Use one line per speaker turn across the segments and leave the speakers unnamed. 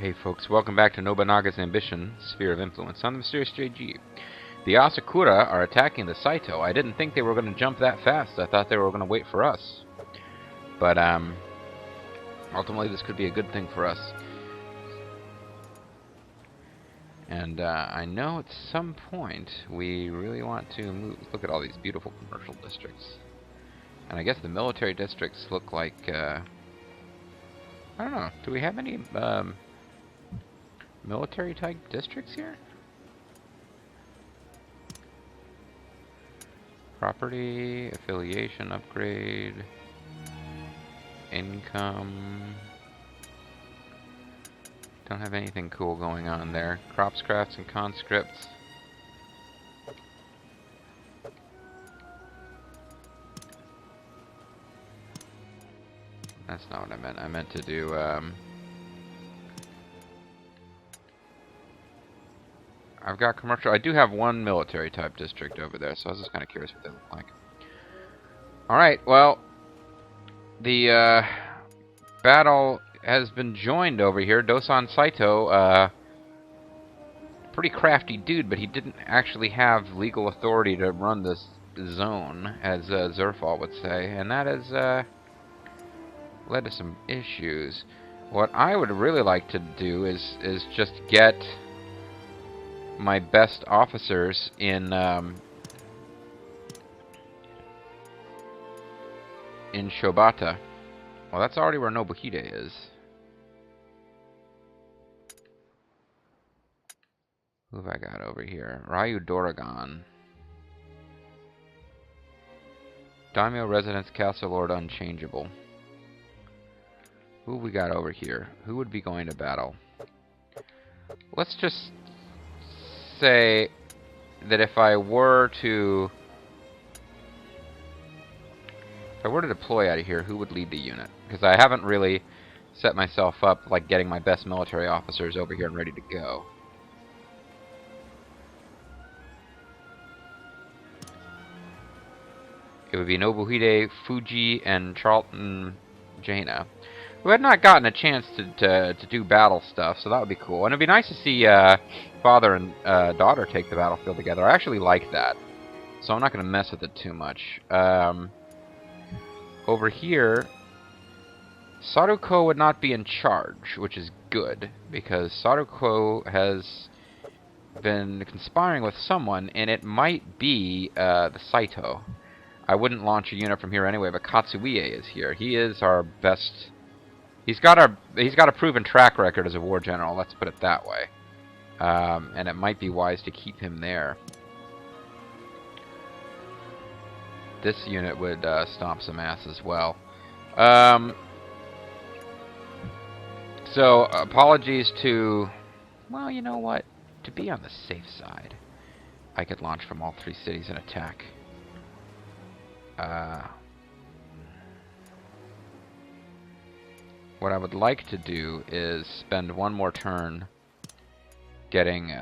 Hey folks, welcome back to Nobunaga's Ambition, Sphere of Influence. I'm the Mysterious JG. The Asakura are attacking the Saito. I didn't think they were going to jump that fast. I thought they were going to wait for us. But, ultimately this could be a good thing for us. And, I know at some point we really want to move. Look at all these beautiful commercial districts. And I guess the military districts look like, I don't know, do we have any, military type districts here? Property, affiliation, upgrade, income. Don't have anything cool going on there. Crops, crafts, and conscripts. That's not what I meant. I meant to do, I've got commercial. I do have one military type district over there, so I was just kind of curious what they look like. Alright, well, the battle has been joined over here. Dosan Saito, pretty crafty dude, but he didn't actually have legal authority to run this zone, as Zerfall would say, and that has led to some issues. What I would really like to do is just get my best officers in Shobata. Well, that's already where Nobuhide is. Who have I got over here? Raiu Doragon. Daimyo Residence, Castle Lord Unchangeable. Who have we got over here? Who would be going to battle? Let's just say that if I were to deploy out of here, who would lead the unit? Because I haven't really set myself up like getting my best military officers over here and ready to go. It would be Nobuhide, Fuji, and Charlton Jaina, who had not gotten a chance to do battle stuff, so that would be cool. And it'd be nice to see father and daughter take the battlefield together. I actually like that, so I'm not going to mess with it too much. Over here, Saruko would not be in charge, which is good, because Saruko has been conspiring with someone, and it might be the Saito. I wouldn't launch a unit from here anyway, but Katsuie is here. He is our best. He's got a proven track record as a war general. Let's put it that way. And it might be wise to keep him there. This unit would stomp some ass as well. So apologies to. Well, you know what? To be on the safe side, I could launch from all 3 cities and attack. What I would like to do is spend one more turn getting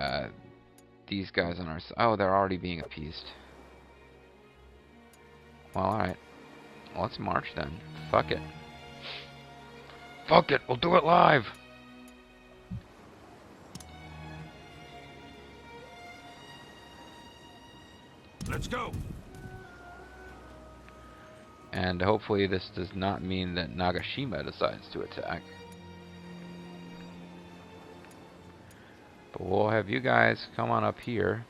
these guys on our side. Oh, they're already being appeased. Well, alright. Well, let's march then. Fuck it. Fuck it, we'll do it live!
Let's go!
And hopefully this does not mean that Nagashima decides to attack. But we'll have you guys come on up here.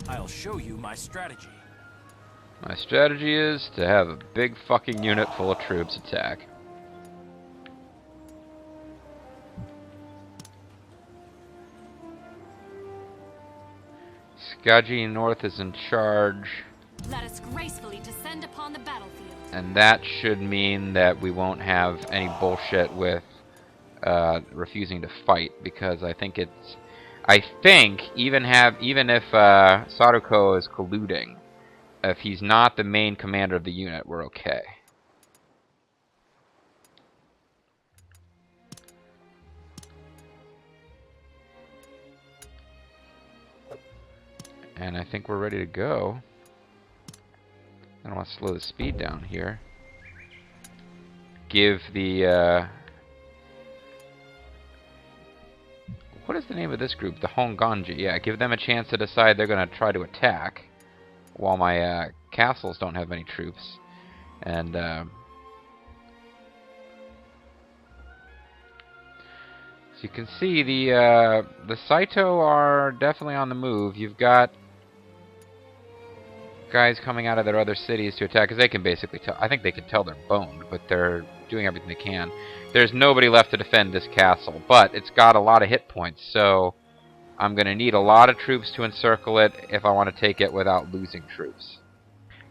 I'll show you my strategy.
My strategy is to have a big fucking unit full of troops attack. Skaji North is in charge.
Let us gracefully descend upon the battlefield.
And that should mean that we won't have any bullshit with refusing to fight, because I think even if Saruko is colluding, if he's not the main commander of the unit, we're okay. And I think we're ready to go. I don't want to slow the speed down here. Give the, what is the name of this group? The Honganji. Yeah, give them a chance to decide they're going to try to attack while my castles don't have any troops. And so you can see the Saito are definitely on the move. You've got guys coming out of their other cities to attack, because they can basically tell. I think they can tell they're boned, but they're doing everything they can. There's nobody left to defend this castle, but it's got a lot of hit points, so I'm going to need a lot of troops to encircle it if I want to take it without losing troops.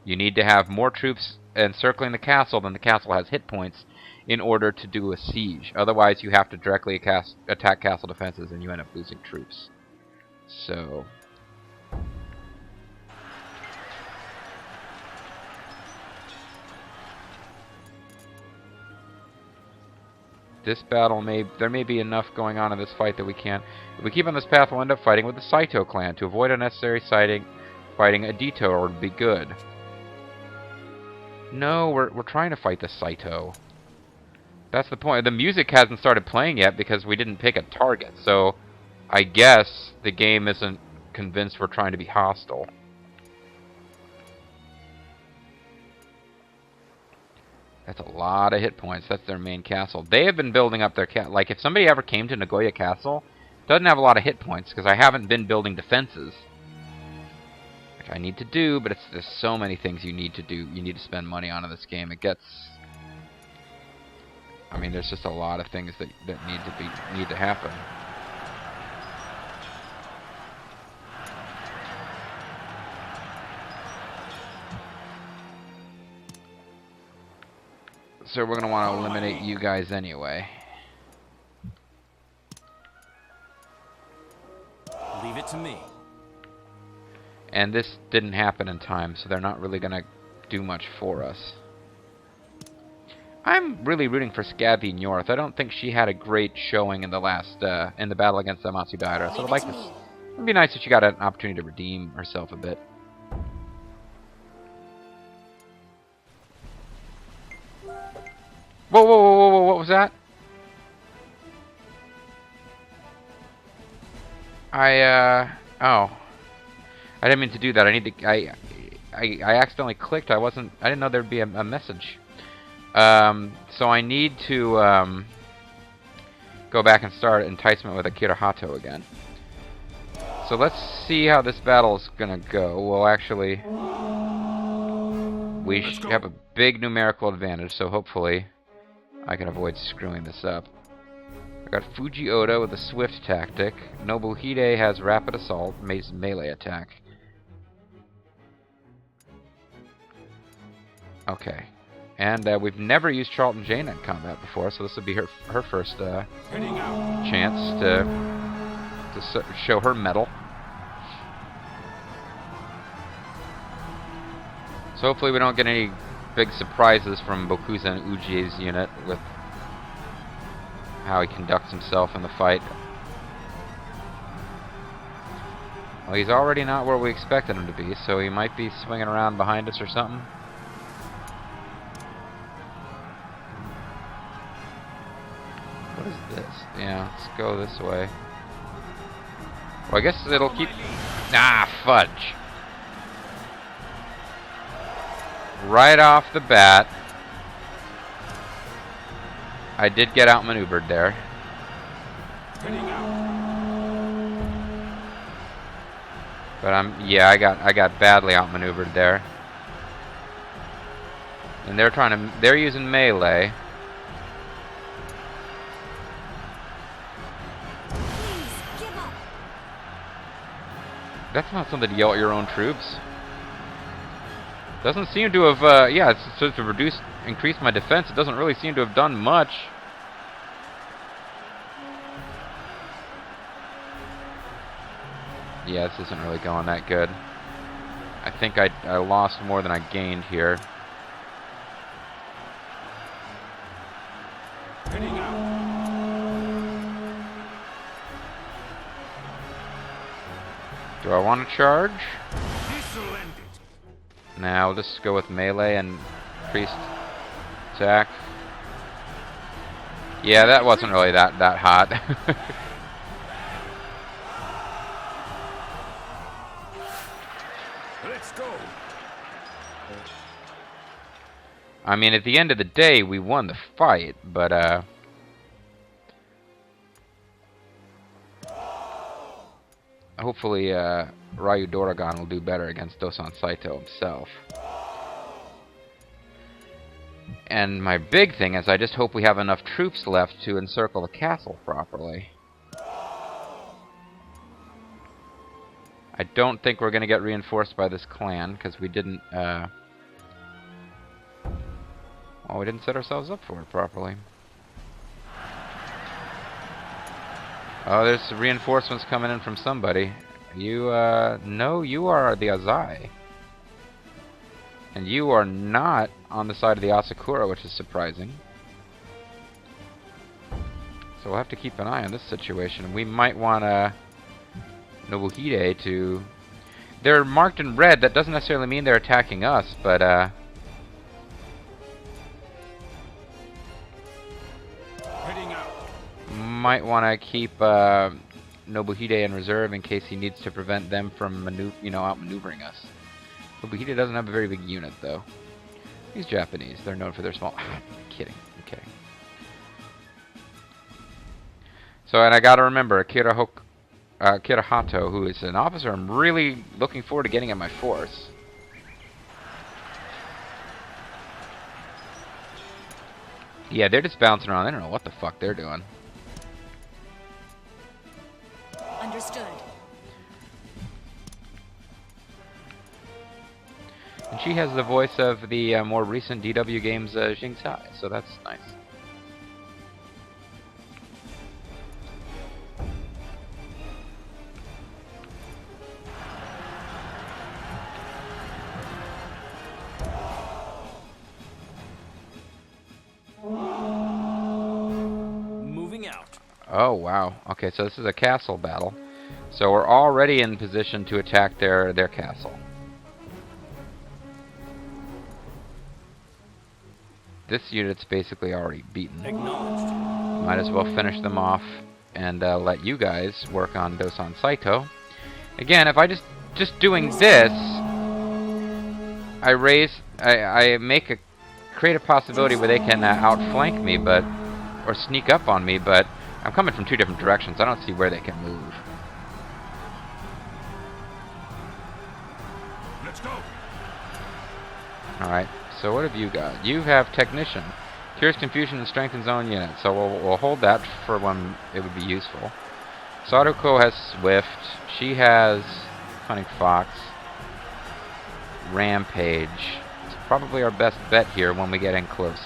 You need to have more troops encircling the castle than the castle has hit points in order to do a siege. Otherwise, you have to directly attack castle defenses, and you end up losing troops. So this battle there may be enough going on in this fight that we can't. If we keep on this path, we'll end up fighting with the Saito clan. To avoid unnecessary fighting a detour would be good. No, we're trying to fight the Saito. That's the point. The music hasn't started playing yet because we didn't pick a target. So I guess the game isn't convinced we're trying to be hostile. That's a lot of hit points. That's their main castle. They have been building up their like, if somebody ever came to Nagoya Castle, it doesn't have a lot of hit points because I haven't been building defenses, which I need to do. But there's so many things you need to do. You need to spend money on in this game. It gets. I mean, there's just a lot of things that need to happen. So we're going to want to eliminate you guys anyway.
Leave it to me.
And this didn't happen in time, so they're not really going to do much for us. I'm really rooting for Scabby North. I don't think she had a great showing in the last in the battle against the Matsudaira. So I'd like to. It'd be nice if she got an opportunity to redeem herself a bit. Whoa, whoa, whoa, whoa, whoa, what was that? Oh. I didn't mean to do that. I need to, I accidentally clicked. I didn't know there'd be a message. So I need to, go back and start Enticement with Akira Hato again. So let's see how this battle is gonna go. Well, actually, we have a big numerical advantage, so hopefully I can avoid screwing this up. I got Fuji Oda with a swift tactic. Nobuhide has rapid assault, melee attack. Okay. And we've never used Charlton Jane in combat before, so this would be her first chance to show her mettle. So hopefully we don't get any big surprises from Bokuza and Uji's unit with how he conducts himself in the fight. Well, he's already not where we expected him to be, so he might be swinging around behind us or something. What is this? Yeah, let's go this way. Well, I guess it'll keep... Ah, fudge! Right off the bat, I did get outmaneuvered there. But I got badly outmaneuvered there. And they're using melee. That's not something to yell at your own troops. Doesn't seem to have, yeah, it's supposed to increase my defense. It doesn't really seem to have done much. Yeah, this isn't really going that good. I think I lost more than I gained here. Do I want to charge? Now we'll just go with melee and priest attack. Yeah, that wasn't really that hot.
Let's go.
I mean, at the end of the day, we won the fight, but hopefully Raiu Doragon will do better against Dosan Saito himself. And my big thing is I just hope we have enough troops left to encircle the castle properly. I don't think we're going to get reinforced by this clan, because we didn't, well, we didn't set ourselves up for it properly. Oh, there's reinforcements coming in from somebody. You, no, you are the Azai. And you are not on the side of the Asakura, which is surprising. So we'll have to keep an eye on this situation. We might want Nobuhide to... They're marked in red. That doesn't necessarily mean they're attacking us, but
Heading out.
might want to keep Nobuhide in reserve in case he needs to prevent them from outmaneuvering us. Nobuhide doesn't have a very big unit, though. He's Japanese. They're known for their small... I'm kidding. I'm kidding. So, and I gotta remember, Kirahato, who is an officer I'm really looking forward to getting in my force. Yeah, they're just bouncing around. They don't know what the fuck they're doing.
Understood.
And she has the voice of the more recent DW games Jingtai, so that's nice.
Moving out.
Oh, wow. Okay, so this is a castle battle. So we're already in position to attack their castle. This unit's basically already beaten.
Acknowledged.
Might as well finish them off and let you guys work on Dosan Saito. Again, if I just doing this, I create a possibility where they can outflank me, or sneak up on me, but I'm coming from two different directions. I don't see where they can move.
Let's go.
Alright, so what have you got? You have Technician. Cures confusion and strengthens own units, so we'll hold that for when it would be useful. Sadako has Swift. She has Cunning Fox. Rampage. It's probably our best bet here when we get in close.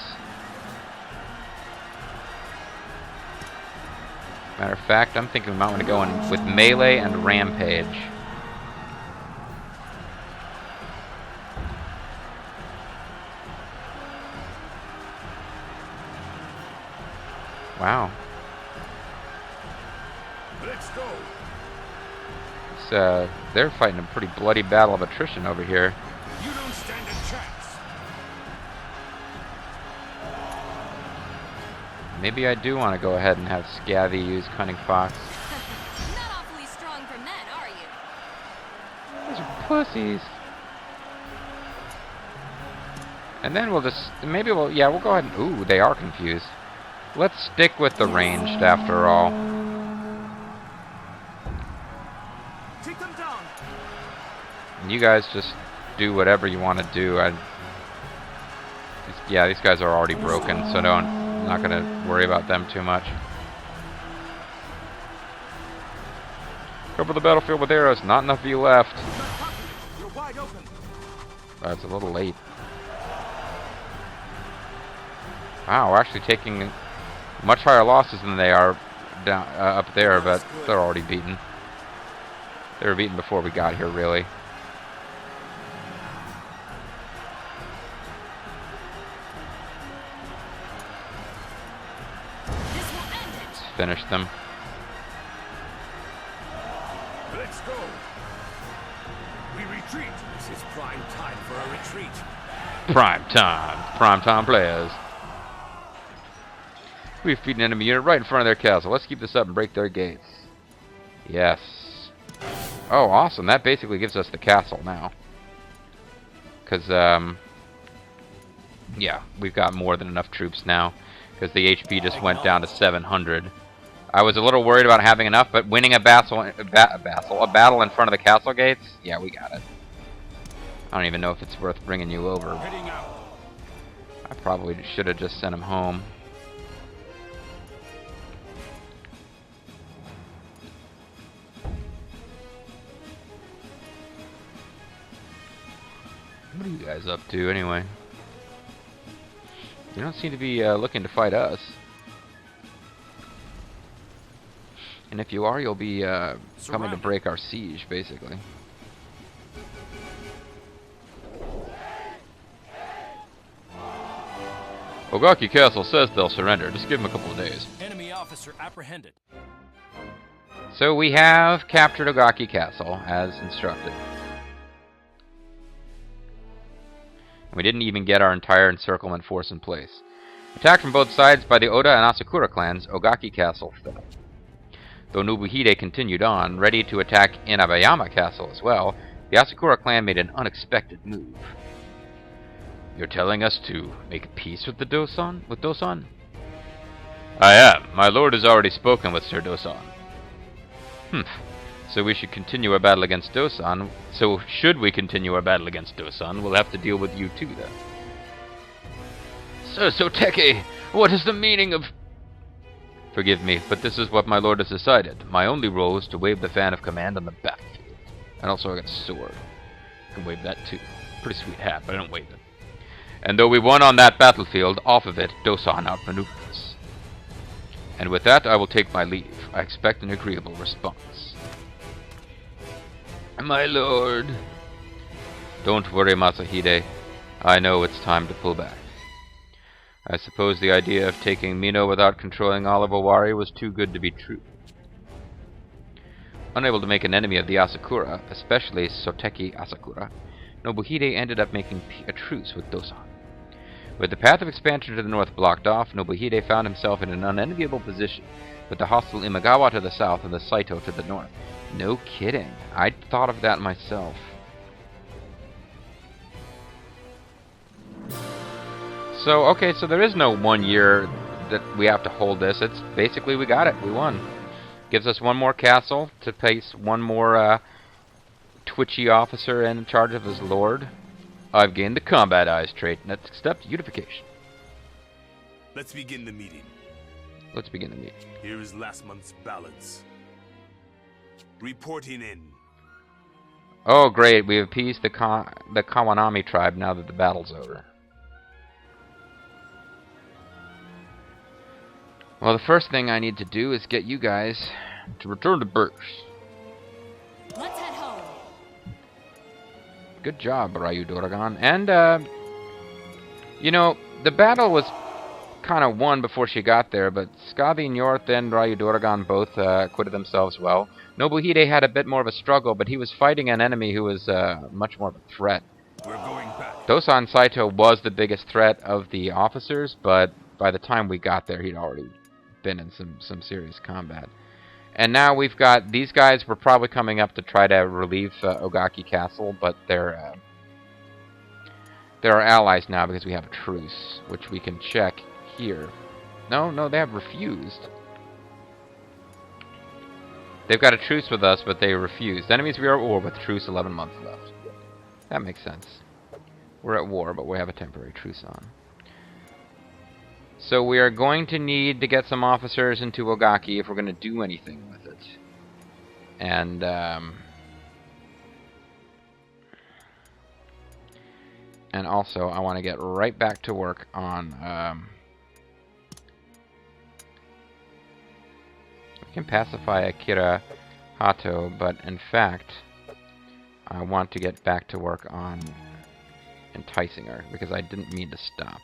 Matter of fact, I'm thinking we might want to go in with Melee and Rampage. Wow.
Let's go.
They're fighting a pretty bloody battle of attrition over here.
You don't stand a chance.
Maybe I do want to go ahead and have Scathy use Cunning Fox.
Not awfully strong for men, are you?
Those are pussies. And then we'll just, we'll go ahead and, ooh, they are confused. Let's stick with the ranged after all.
Take them down.
And you guys just do whatever you want to do. These guys are already broken, so I'm not going to worry about them too much. Cover the battlefield with arrows. Not enough of you left.
You're wide open.
That's a little late. Wow, we're actually taking much higher losses than they are down up there, but they're already beaten. They were beaten before we got here, really.
This will end it.
Let's finish them.
Let's go. We retreat. This is prime time for a retreat. retreat.
Prime time. Prime time players. We've beaten an enemy unit right in front of their castle. Let's keep this up and break their gates. Yes. Oh, awesome. That basically gives us the castle now. Because, yeah, we've got more than enough troops now. Because the HP just went down to 700. I was a little worried about having enough, but winning a battle in front of the castle gates? Yeah, we got it. I don't even know if it's worth bringing you over.
Heading out.
I probably should have just sent him home. What are you guys up to, anyway? You don't seem to be looking to fight us. And if you are, you'll be coming to break our siege, basically. Ōgaki Castle says they'll surrender. Just give them a couple of days.
Enemy officer apprehended.
So we have captured Ōgaki Castle, as instructed. We didn't even get our entire encirclement force in place. Attacked from both sides by the Oda and Asakura clans, Ōgaki Castle fell. Though Nobuhide continued on, ready to attack Inabayama Castle as well, the Asakura clan made an unexpected move. You're telling us to make peace with the Dosan? With Dosan? I am. My lord has already spoken with Sir Dosan. So we should continue our battle against Dosan. So should we continue our battle against Dosan, we'll have to deal with you too then. Sir Soteki, what is the meaning of... Forgive me, but this is what my lord has decided. My only role is to wave the fan of command on the battlefield. And also I got a sword. I can wave that too. Pretty sweet hat, but I don't wave it. And though we won on that battlefield, off of it, Dosan outmaneuvered us. And with that, I will take my leave. I expect an agreeable response. My lord. Don't worry, Masahide. I know it's time to pull back. I suppose the idea of taking Mino without controlling all of Owari was too good to be true. Unable to make an enemy of the Asakura, especially Soteki Asakura, Nobuhide ended up making a truce with Dosan. With the path of expansion to the north blocked off, Nobuhide found himself in an unenviable position, with the hostile Imagawa to the south and the Saito to the north. No kidding. I'd thought of that myself. So, okay, so there is no 1 year that we have to hold this. It's basically we got it. We won. Gives us one more castle to place one more twitchy officer in charge of his lord. I've gained the combat eyes trait. Next step, unification.
Let's begin the meeting.
Let's begin the meeting.
Here is last month's balance. Reporting in.
Oh, great. We have appeased the Kawanami tribe now that the battle's over. Well, the first thing I need to do is get you guys to return to Burst.
Let's head home.
Good job, Raiu Doragon. And, you know, the battle was kind of won before she got there, but Skavi Njorth and Raiu Doragon both acquitted themselves well. Nobuhide had a bit more of a struggle, but he was fighting an enemy who was much more of a threat.
We're going back.
Dosan Saito was the biggest threat of the officers, but by the time we got there, he'd already been in some serious combat. And now we've got these guys. Were probably coming up to try to relieve Ōgaki Castle, but they're our allies now because we have a truce, which we can check here. No, they have refused. They've got a truce with us, but they refused. Enemies we are at war with. Truce 11 months left. That makes sense. We're at war, but we have a temporary truce on. So we are going to need to get some officers into Ōgaki if we're going to do anything with it. And also, I want to get right back to work on... we can pacify Akira Hato, but in fact, I want to get back to work on enticing her, because I didn't mean to stop.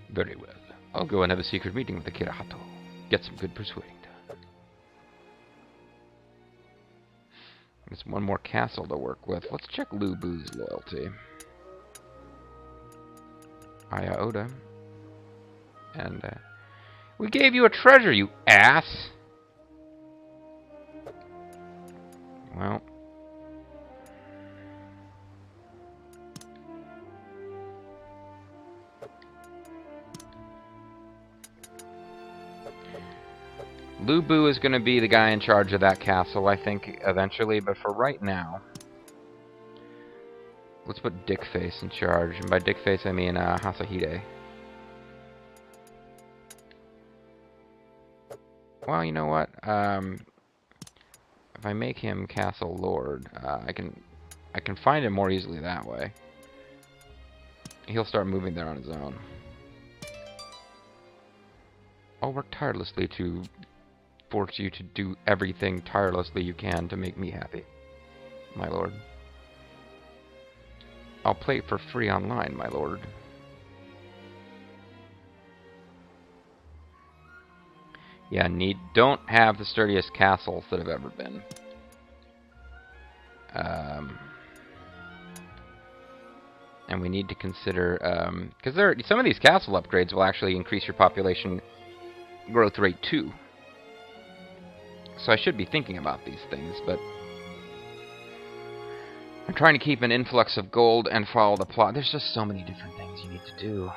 Very well. I'll go and have a secret meeting with Akira Hato. Get some good persuading done. There's one more castle to work with. Let's check Lubu's loyalty. Iota. And, we gave you a treasure, you ass! Well. Lubu is going to be the guy in charge of that castle, I think, eventually, but for right now, let's put Dickface in charge, and by Dickface I mean Hasahide. Well, you know what? If I make him Castle Lord, I can find him more easily that way. He'll start moving there on his own. I'll work tirelessly to force you to do everything tirelessly you can to make me happy, my lord. I'll play for free online, my lord. Yeah, don't have the sturdiest castles that have ever been. And we need to consider, because some of these castle upgrades will actually increase your population growth rate too. So I should be thinking about these things, but I'm trying to keep an influx of gold and follow the plot. There's just so many different things you need to do.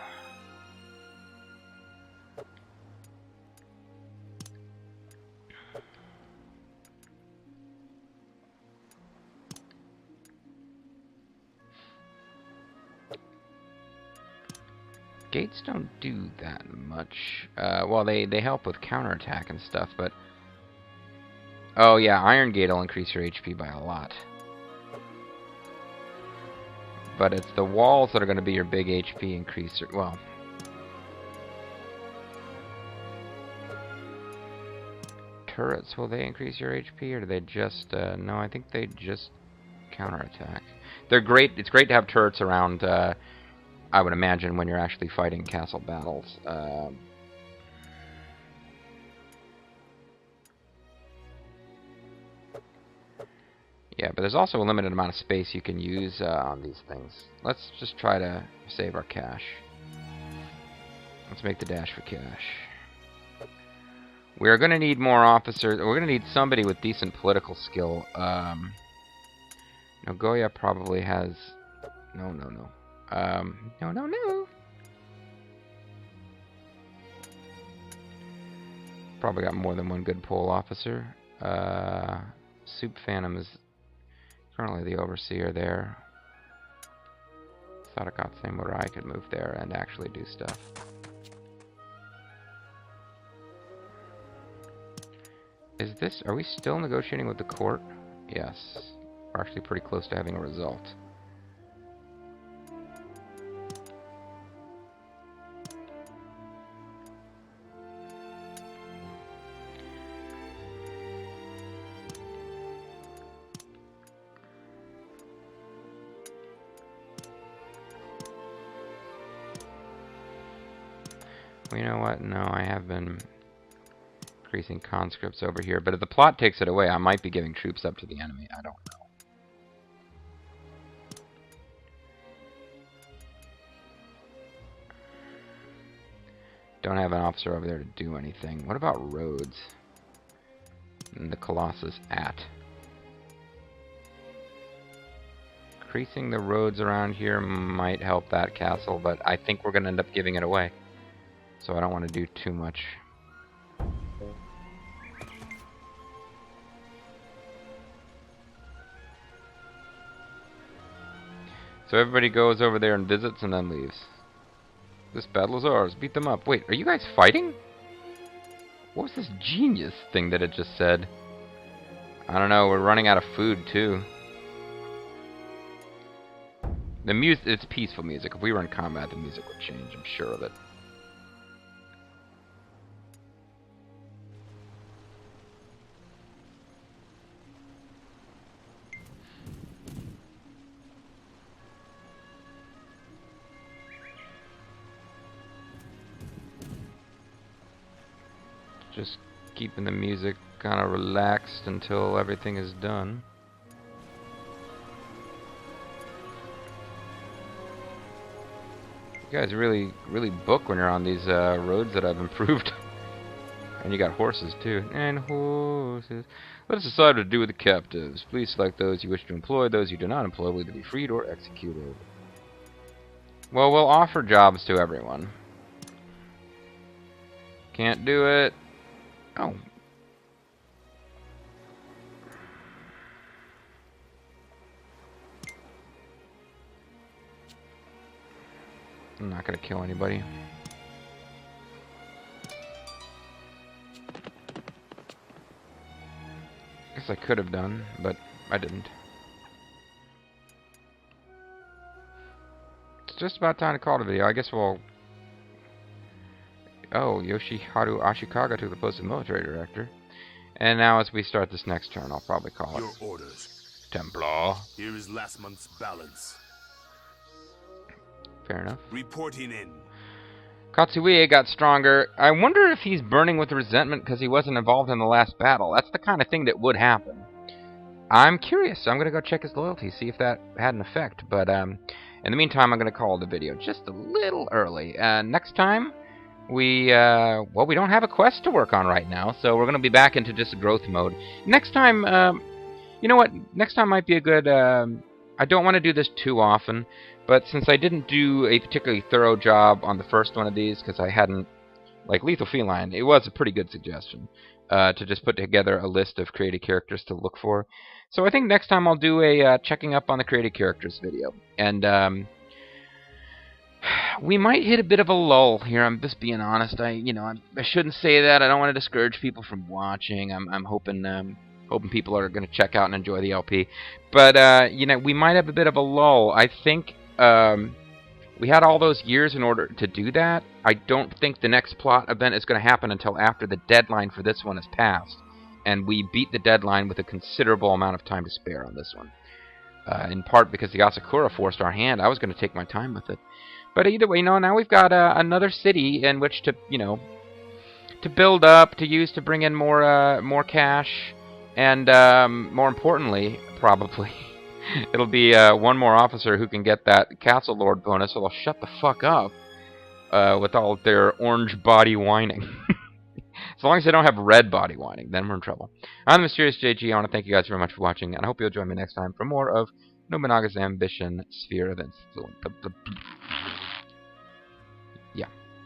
Gates don't do that much. Well, they help with counterattack and stuff, but... Oh yeah, Iron Gate will increase your HP by a lot. But it's the walls that are going to be your big HP increaser. Well... Turrets, will they increase your HP, or do they just... no, I think they just counterattack. They're great. It's great to have turrets around... I would imagine when you're actually fighting castle battles. Yeah, but there's also a limited amount of space you can use on these things. Let's just try to save our cash. Let's make the dash for cash. We're going to need more officers. We're going to need somebody with decent political skill. Nagoya probably has... No. No. Probably got more than one good pole officer. Soup Phantom is currently the overseer there. Sadakatsu Murai could move there and actually do stuff. Are we still negotiating with the court? Yes. We're actually pretty close to having a result. Well, you know what? No, I have been increasing conscripts over here, but if the plot takes it away, I might be giving troops up to the enemy. I don't know. Don't have an officer over there to do anything. What about roads? And the Colossus at. Increasing the roads around here might help that castle, but I think we're going to end up giving it away. So I don't want to do too much. So everybody goes over there and visits and then leaves. This battle is ours. Beat them up. Wait, are you guys fighting? What was this genius thing that it just said? I don't know. We're running out of food too. The music, it's peaceful music. If we were in combat, the music would change. I'm sure of it. Just keeping the music kind of relaxed until everything is done. You guys really book when you're on these roads that I've improved. And you got horses, too. And horses. Let us decide what to do with the captives. Please select those you wish to employ. Those you do not employ will either be freed or executed. Well, we'll offer jobs to everyone. Can't do it. Oh. I'm not gonna kill anybody. Guess I could have done, but I didn't. It's just about time to call the video. I guess we'll... Oh, Yoshiharu Ashikaga to the post of military director. And now as we start this next turn, I'll probably call
Your
it
orders.
Templar.
Here is last month's balance.
Fair enough.
Reporting in.
Katsuie got stronger. I wonder if he's burning with resentment because he wasn't involved in the last battle. That's the kind of thing that would happen. I'm curious. I'm going to go check his loyalty, see if that had an effect. But in the meantime, I'm going to call the video just a little early. Next time, well, we don't have a quest to work on right now, so we're going to be back into just growth mode. Next time, you know what? Next time might be a good... I don't want to do this too often, but since I didn't do a particularly thorough job on the first one of these, because I hadn't, like Lethal Feline, it was a pretty good suggestion to just put together a list of created characters to look for. So I think next time I'll do a checking up on the created characters video. And we might hit a bit of a lull here. I'm just being honest. I shouldn't say that. I don't want to discourage people from watching. I'm hoping people are going to check out and enjoy the LP. But, we might have a bit of a lull. I think we had all those years in order to do that. I don't think the next plot event is going to happen until after the deadline for this one has passed. And we beat the deadline with a considerable amount of time to spare on this one. In part because the Asakura forced our hand. I was going to take my time with it. But either way, now we've got another city in which to, to build up, to use to bring in more cash. And more importantly, probably, it'll be one more officer who can get that Castle Lord bonus, so they'll shut the fuck up with all their orange body whining. As long as they don't have red body whining, then we're in trouble. I'm the Mysterious JG. I want to thank you guys very much for watching, and I hope you'll join me next time for more of Nobunaga's Ambition Sphere of Influence.